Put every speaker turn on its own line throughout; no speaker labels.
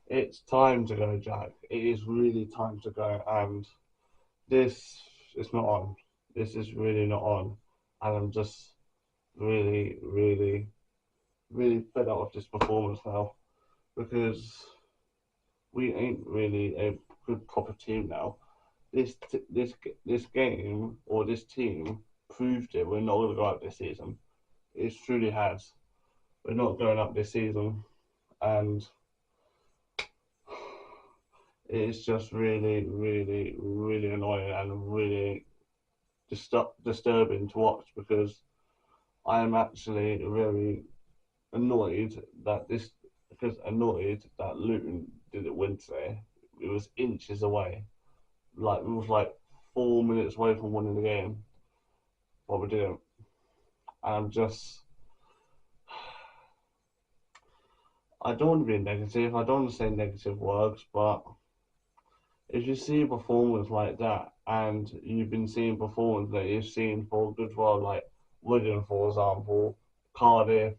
It's time to go, Jack. It is really time to go, and this is not on. This is really not on, and I'm just really, really, really fed up with this performance now because we ain't really a good proper team now. This game or this team proved it. We're not going to go up this season. It truly has. We're not going up this season, and it's just really, really, really annoying and really disturbing to watch because I am actually very annoyed that this because annoyed that Luton didn't win today. It was inches away. Like we was like 4 minutes away from winning the game, but we didn't. And I'm just I don't want to be negative. I don't want to say negative words, but if you see a performance like that, and you've been seeing performance that you've seen for a good while, like Wigan, for example, Cardiff,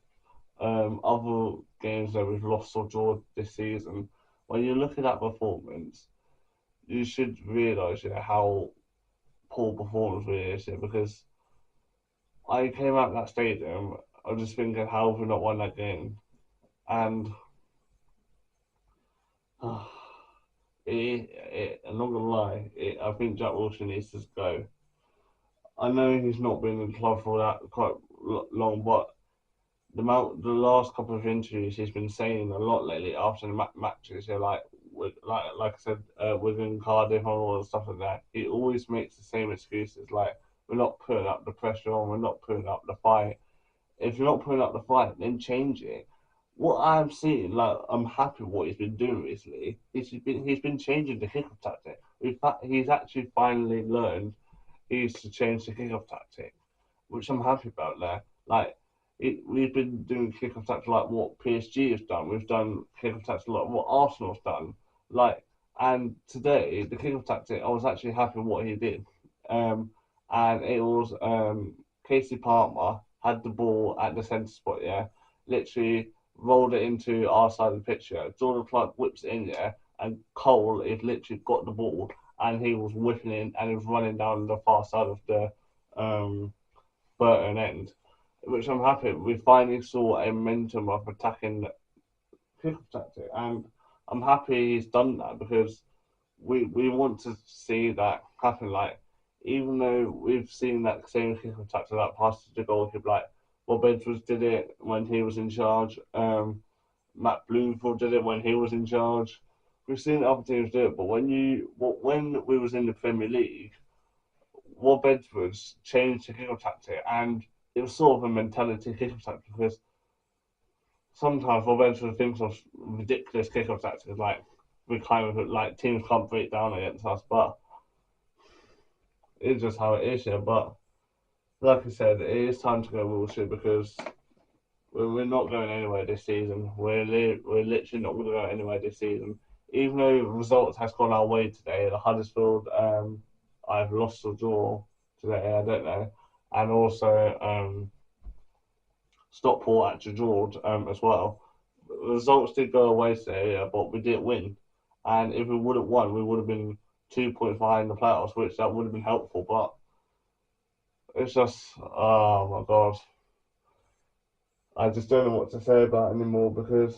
other games that we've lost or drawn this season, when you look at that performance, you should realise how poor performance really is because I came out of that stadium, I was just thinking, how have we not won that game? And I'm not gonna lie, I think Jack Wilshere needs to go. I know he's not been in the club for that quite long, but the last couple of interviews he's been saying a lot lately after the matches. Like like I said, within Cardiff and all the stuff like that, he always makes the same excuses. Like we're not putting up the pressure on, we're not putting up the fight. If you're not putting up the fight, then change it. What I'm seeing, like I'm happy with what he's been doing recently. He's been changing the kickoff tactic. In fact, he's actually finally learned is to change the kickoff tactic, which I'm happy about there. Like we've been doing kickoff tactics like what PSG has done. We've done kickoff tactics like what Arsenal's done. Like and today the kickoff tactic, I was actually happy with what he did. Um, and it was Casey Palmer had the ball at the centre spot. Yeah, literally rolled it into our side of the pitch. Yeah, Jordan Clark whips it in there, and Cole is literally got the ball and he was whipping in and he was running down the far side of the um, Burton end, which I'm happy. We finally saw a momentum of attacking kickoff tactic, and I'm happy he's done that because we want to see that happen. Like even though we've seen that same kickoff tactic that passes to goalkeeper, like Bob Edwards did it when he was in charge. Matt Bloomfield did it when he was in charge. We've seen other teams do it, but when we was in the Premier League, Rob Edwards changed the kickoff tactic, and it was sort of a mentality kickoff tactic because sometimes Rob Edwards thinks of ridiculous kickoff tactics, like we kind of like teams can't break down against us, but it's just how it is here. But like I said, it is time to go Wilshere because we're not going anywhere this season. We're literally not going to go anywhere this season. Even though results has gone our way today, the Huddersfield, I've lost or draw today. I don't know, and also Stockport actually drawed as well. The results did go away today, but we didn't win. And if we would have won, we would have been 2 points behind the playoffs, which that would have been helpful. But it's just, oh my god, I just don't know what to say about it anymore because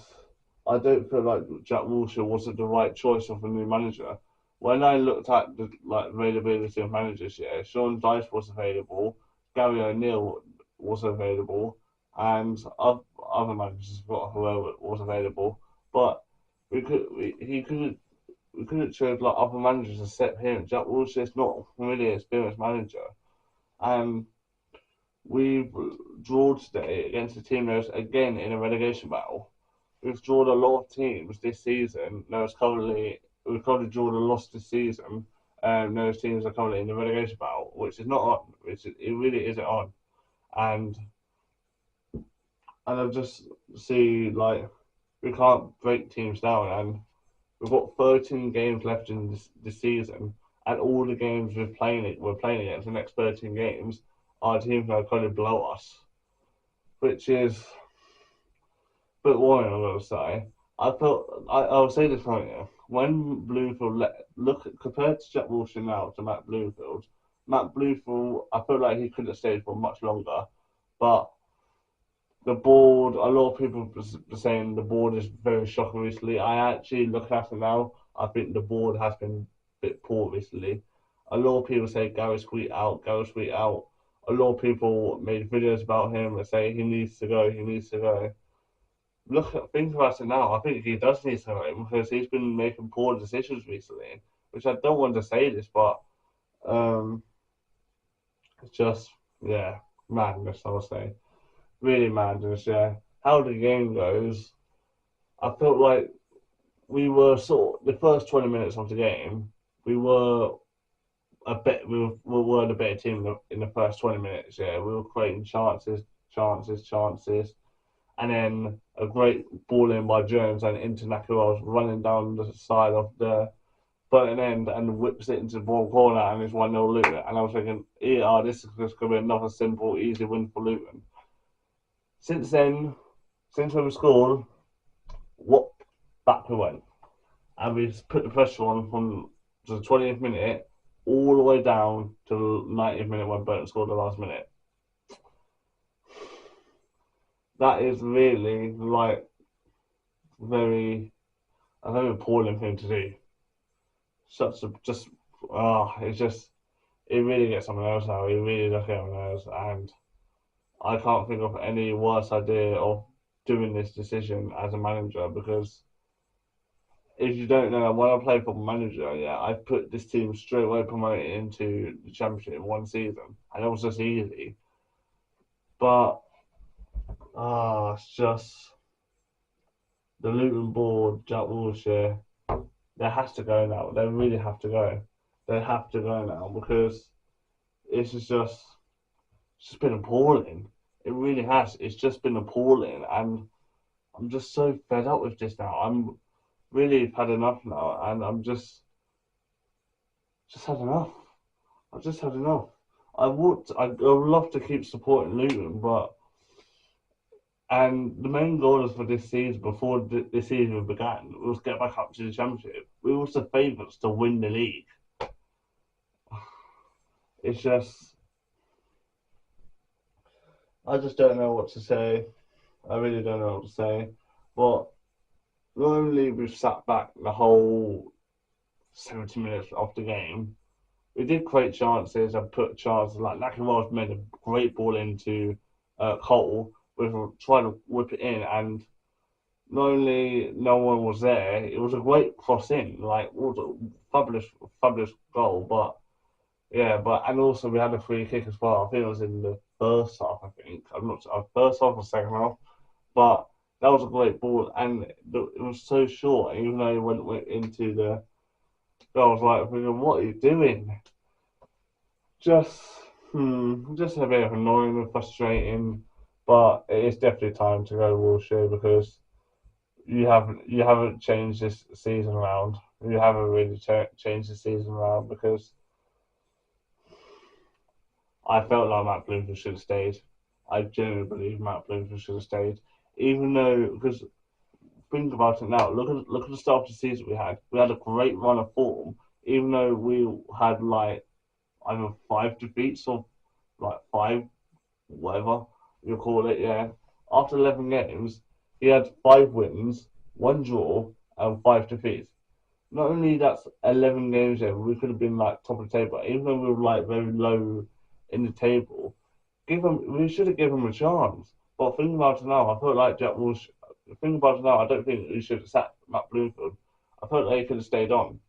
I don't feel like Jack Wilshere wasn't the right choice of a new manager. When I looked at the availability of managers, yeah, Sean Dyche was available, Gary O'Neill was available, and other managers got whoever was available. But he couldn't we couldn't choose like other managers except him. Jack Wilshere's not really an experienced manager, and we've drawn today against a team that's again in a relegation battle. We've drawn a lot of teams this season. We've currently drawn a loss this season. Those teams are currently in the relegation battle, which is not on. It really isn't on. And I just see like we can't break teams down, and we've got 13 games left in this season, and all the games we're playing against the next 13 games are teams that are kind of below us, which is a bit worrying, I'm gonna say. I'll say this right here. When Bloomfield look compared to Jack Wilshere now to Matt Bloomfield, I feel like he could have stayed for much longer. But the board, a lot of people were saying the board is very shocking recently. I actually look at it now. I think the board has been a bit poor recently. A lot of people say Gary Sweet out, Gary Sweet out. A lot of people made videos about him and say he needs to go, he needs to go. Think about it now. I think he does need to go because he's been making poor decisions recently. Which I don't want to say this, but um, it's just yeah, madness. I would say really madness. Yeah, how the game goes. I felt like we were sort of, the first 20 minutes of the game. We were we were the better team in the first 20 minutes. Yeah, we were creating chances, and then a great ball in by Jones and into Nakamura running down the side of the Burton end and whips it into the ball corner and it's 1-0 Luton. And I was thinking, yeah, this is just going to be another simple, easy win for Luton. Since then, since we scored, what back we went. And we put the pressure on from the 20th minute all the way down to the 90th minute when Burton scored the last minute. That is really like a very appalling thing to do. Such a just it's just it really gets someone else now. It really does get someone else, and I can't think of any worse idea of doing this decision as a manager because if you don't know, when I played for manager, yeah, I put this team straight away promoted into the championship in one season, and it was just easy. But it's just the Luton board, Jack Wilshere, they have to go now. They really have to go. They have to go now because it's just been appalling. It really has. It's just been appalling, and I'm just so fed up with this now. I'm really had enough now, and just had enough. I've just had enough. I would love to keep supporting Luton, but and the main goal for this season, before this season began, was get back up to the championship. We were the favourites to win the league. It's just, I just don't know what to say. I really don't know what to say. But normally we've sat back the whole 70 minutes of the game. We did create chances and put chances like Nakamura's made a great ball into Cole. We've tried to whip it in, and not only no one was there, it was a great cross in. Like, it was a fabulous goal. But yeah, and also we had a free kick as well. I think it was in the first half. I think I'm not sure, first half or second half. But that was a great ball, and it was so short. Even though it went into the, I was like, what are you doing? Just, just a bit of annoying and frustrating. But it is definitely time to go Wilshere because you haven't changed this season around. You haven't really changed the season around because I felt like Matt Bloomfield should have stayed. I genuinely believe Matt Bloomfield should have stayed, even though because think about it now. Look at the start of the season we had. We had a great run of form, even though we had like either 5 defeats or like five, whatever you call it. Yeah. After 11 games, he had 5 wins, 1 draw, and 5 defeats. Not only that's 11 games there, we could have been like top of the table, even though we were like very low in the table. We should have given him a chance. But think about it now, I felt like Jack Walsh. Think about it now, I don't think we should have sat Matt Bloomfield. I felt like he could have stayed on.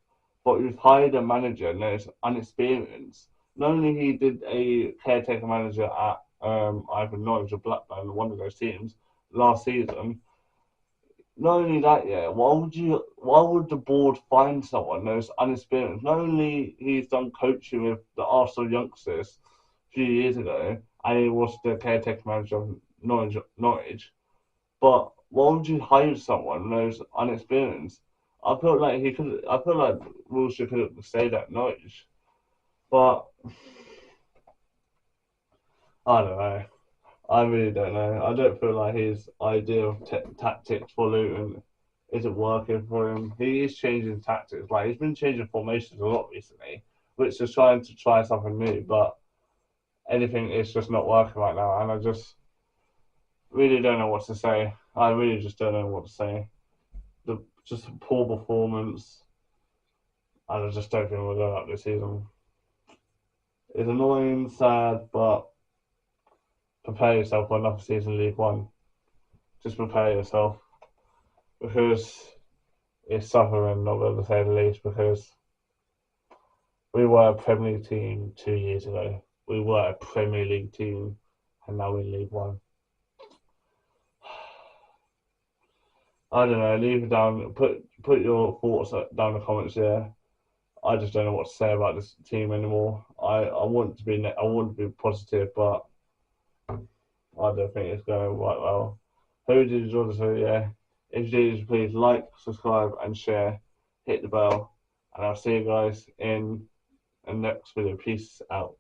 But we've hired a manager and there's unexperienced. Not only he did a caretaker manager at either Norwich or Blackburn, one of those teams, last season. Not only that, yeah, why would the board find someone that's unexperienced? Not only he's done coaching with the Arsenal youngsters a few years ago, and he was the caretaker manager of Norwich, but why would you hire someone who's unexperienced? I feel like Wilshere could have stayed at Norwich, but I don't know. I really don't know. I don't feel like his idea of tactics for Luton isn't working for him. He is changing tactics. Like he's been changing formations a lot recently, which is trying to try something new. But anything is just not working right now, and I just really don't know what to say. I really just don't know what to say. Just a poor performance, and I just don't think we'll go up this season. It's annoying, sad, but prepare yourself for another season in League One. Just prepare yourself because it's suffering, not going to say the least, because we were a Premier League team 2 years ago. We were a Premier League team, and now we're in League One. I don't know. Leave it down. Put your thoughts down in the comments there. I just don't know what to say about this team anymore. I want to be positive, but I don't think it's going right well. Who did you enjoy this video? If you did, please like, subscribe, and share. Hit the bell, and I'll see you guys in the next video. Peace out.